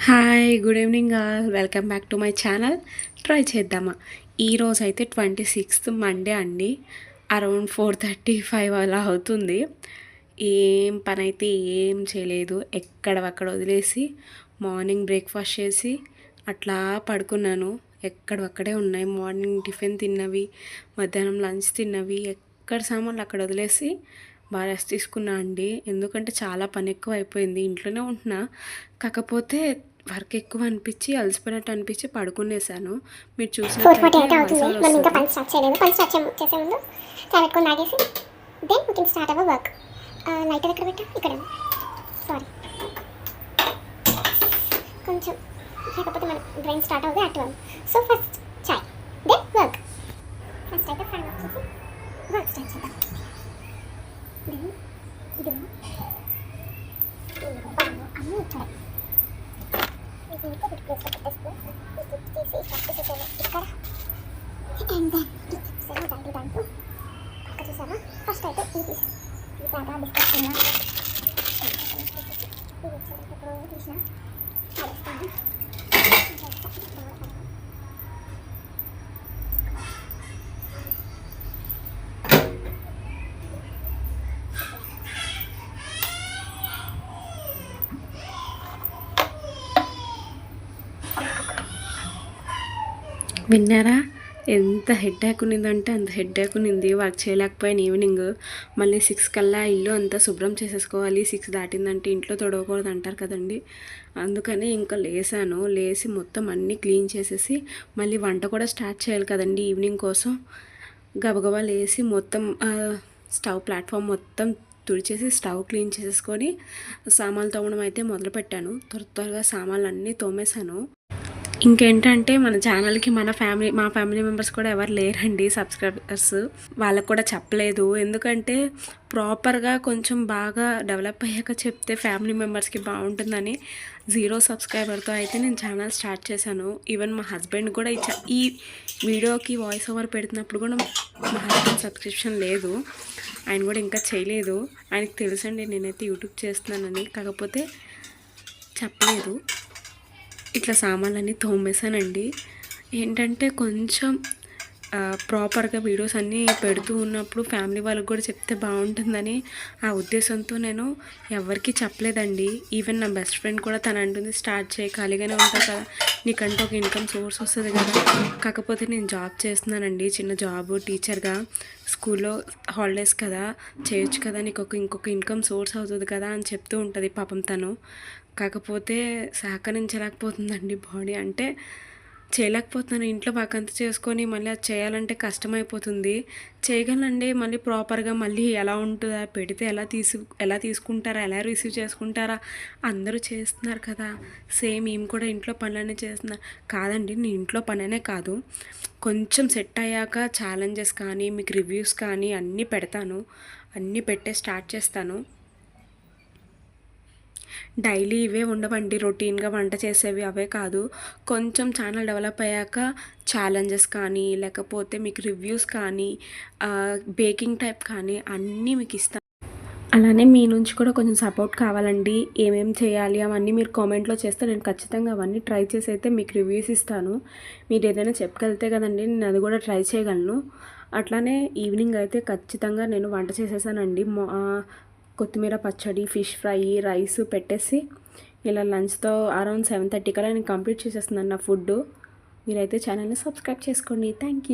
Hi good evening all welcome back to my channel. Try చేద్దామా. ఈరోజు అయితే 26th Monday అండి. అరౌండ్ 4:35 అలా అవుతుంది. ఏం పని అయితే ఏం చేయలేదు, ఎక్కడవక్కడ వదిలేసి మార్నింగ్ బ్రేక్ఫాస్ట్ చేసి అట్లా పడుకున్నాను. ఎక్కడవక్కడే ఉన్నాయి. మార్నింగ్ టిఫిన్ తిన్నవి, మధ్యాహ్నం లంచ్ తిన్నవి, ఎక్కడ సామాన్లు అక్కడ వదిలేసి బాగా రెస్ట్ తీసుకున్నా అండి. ఎందుకంటే చాలా పని ఎక్కువ అయిపోయింది. ఇంట్లోనే ఉంటున్నా, కాకపోతే వర్క్ ఎక్కువ అనిపించి అలసిపోయినట్టు అనిపించి పడుకునేసాను. మీరు చూసినట్లయితే కొంచెం లేకపోతే మన బ్రెయిన్ స్టార్ట్ అవుతుంది యాక్టివ్. సో ఫస్ట్ చాయ్, దెన్ వర్క్. ఫస్ట్ అయితే ఫ్యాన్ ఆఫ్ చేసి వర్క్ స్టార్ట్ చేద్దాం. దెన్ ఇది అన్నీ ఇక్కడ ఇది ఇంకా బిట్ ప్లేస్లో పెట్టేసుకో. ఇది తీసి ఫస్ట్ చేసాను ఇక్కడ. అండ్ దెన్ ఇది తీసాను దాంట్లో పక్క చూసాను. ఫస్ట్ అయితే ఇది తీసాను. ఇది బాగా డిస్కస్ చేయాలి. ఇది వచ్చేటప్పుడు తీసిన చేస్తాను. విన్నారా, ఎంత హెడ్ఏక్ ఉన్నిందంటే అంత హెడ్ఏక్ ఉన్నింది. వర్క్ చేయలేకపోయాను. ఈవినింగ్ మళ్ళీ 6 కల్లా ఇల్లు అంతా శుభ్రం చేసేసుకోవాలి. 6 దాటిందంటే ఇంట్లో తొడవకూడదు అంటారు కదండి. అందుకని ఇంకా లేసి మొత్తం అన్నీ క్లీన్ చేసేసి మళ్ళీ వంట కూడా స్టార్ట్ చేయాలి కదండి ఈవినింగ్ కోసం. గబగబా లేసి మొత్తం స్టవ్ ప్లాట్ఫామ్ మొత్తం తుడిచేసి స్టవ్ క్లీన్ చేసేసుకొని సామాన్లు తోమడం అయితే మొదలుపెట్టాను. త్వరగా సామాన్లు అన్నీ తోమేశాను. ఇంకేంటంటే మన ఛానల్కి మా ఫ్యామిలీ మెంబర్స్ కూడా ఎవరు లేరండి సబ్స్క్రైబర్స్. వాళ్ళకు కూడా చెప్పలేదు, ఎందుకంటే ప్రాపర్గా కొంచెం బాగా డెవలప్ అయ్యాక చెప్తే ఫ్యామిలీ మెంబర్స్కి బాగుంటుందని 0 సబ్స్క్రైబర్తో అయితే నేను ఛానల్ స్టార్ట్ చేశాను. ఈవెన్ మా హస్బెండ్ కూడా ఈ వీడియోకి వాయిస్ ఓవర్ పెడుతున్నప్పుడు కూడా మా హస్బెండ్ సబ్స్క్రిప్షన్ లేదు. ఆయన కూడా ఇంకా చేయలేదు. ఆయనకు తెలుసండి నేనైతే యూట్యూబ్ చేస్తున్నానని, కాకపోతే చెప్పలేదు. ఇట్లా సామాన్లన్నీ తోమేశానండి. ఏంటంటే కొంచెం ప్రాపర్గా వీడియోస్ అన్నీ పెడుతూ ఉన్నప్పుడు ఫ్యామిలీ వాళ్ళకి కూడా చెప్తే బాగుంటుందని ఆ ఉద్దేశంతో నేను ఎవరికి చెప్పలేదండి. ఈవెన్ నా బెస్ట్ ఫ్రెండ్ కూడా తను అంటుంది, స్టార్ట్ చేయి, ఖాళీగానే ఉంటుంది కదా, నీకంటే ఒక ఇన్కమ్ సోర్స్ వస్తుంది కదా. కాకపోతే నేను జాబ్ చేస్తున్నానండి, చిన్న జాబ్ టీచర్గా. స్కూల్లో హాలిడేస్ కదా, చేయొచ్చు కదా, నీకు ఇంకొక ఇన్కమ్ సోర్స్ అవుతుంది కదా అని చెప్తూ ఉంటుంది పాపం తను. కాకపోతే సహకరించలేకపోతుందండి బాడీ. అంటే చేయలేకపోతున్నాను. ఇంట్లో వర్క్ చేసుకొని మళ్ళీ అది చేయాలంటే కష్టమైపోతుంది. చేయగలనండి, మళ్ళీ ప్రాపర్గా మళ్ళీ ఎలా ఉంటుందా, పెడితే ఎలా తీసుకుంటారా, ఎలా రిసీవ్ చేసుకుంటారా, అందరూ చేస్తున్నారు కదా, సేమ్ ఈమె కూడా ఇంట్లో పనులనే చేస్తున్నారు కాదండి. నేను ఇంట్లో పననే కాదు, కొంచెం సెట్ అయ్యాక ఛాలెంజెస్ కానీ మీకు రివ్యూస్ కానీ అన్నీ పెడతాను. అన్నీ పెట్టే స్టార్ట్ చేస్తాను. డైలీ ఇవే ఉండవండి, రొటీన్గా వంట చేసేవి అవే కాదు. కొంచెం ఛానల్ డెవలప్ అయ్యాక ఛాలెంజెస్ కానీ, లేకపోతే మీకు రివ్యూస్ కానీ, బేకింగ్ టైప్ కానీ అన్నీ మీకు ఇస్తాను. అలానే మీ నుంచి కూడా కొంచెం సపోర్ట్ కావాలండి. ఏమేమి చేయాలి అవన్నీ మీరు కామెంట్లో చేస్తే నేను ఖచ్చితంగా అవన్నీ ట్రై చేసి అయితే మీకు రివ్యూస్ ఇస్తాను. మీరు ఏదైనా చెప్పగలితే కదండి నేను అది కూడా ట్రై చేయగలను. అట్లానే ఈవినింగ్ అయితే ఖచ్చితంగా నేను వంట చేసేసానండి. కొత్తిమీర పచ్చడి, ఫిష్ ఫ్రై, రైస్ పెట్టేసి ఇలా లంచ్తో అరౌండ్ 7:30 కల్లా నేను కంప్లీట్ చేసేస్తున్నాను నా ఫుడ్. మీరైతే ఛానల్ని సబ్స్క్రైబ్ చేసుకోండి. Thank you.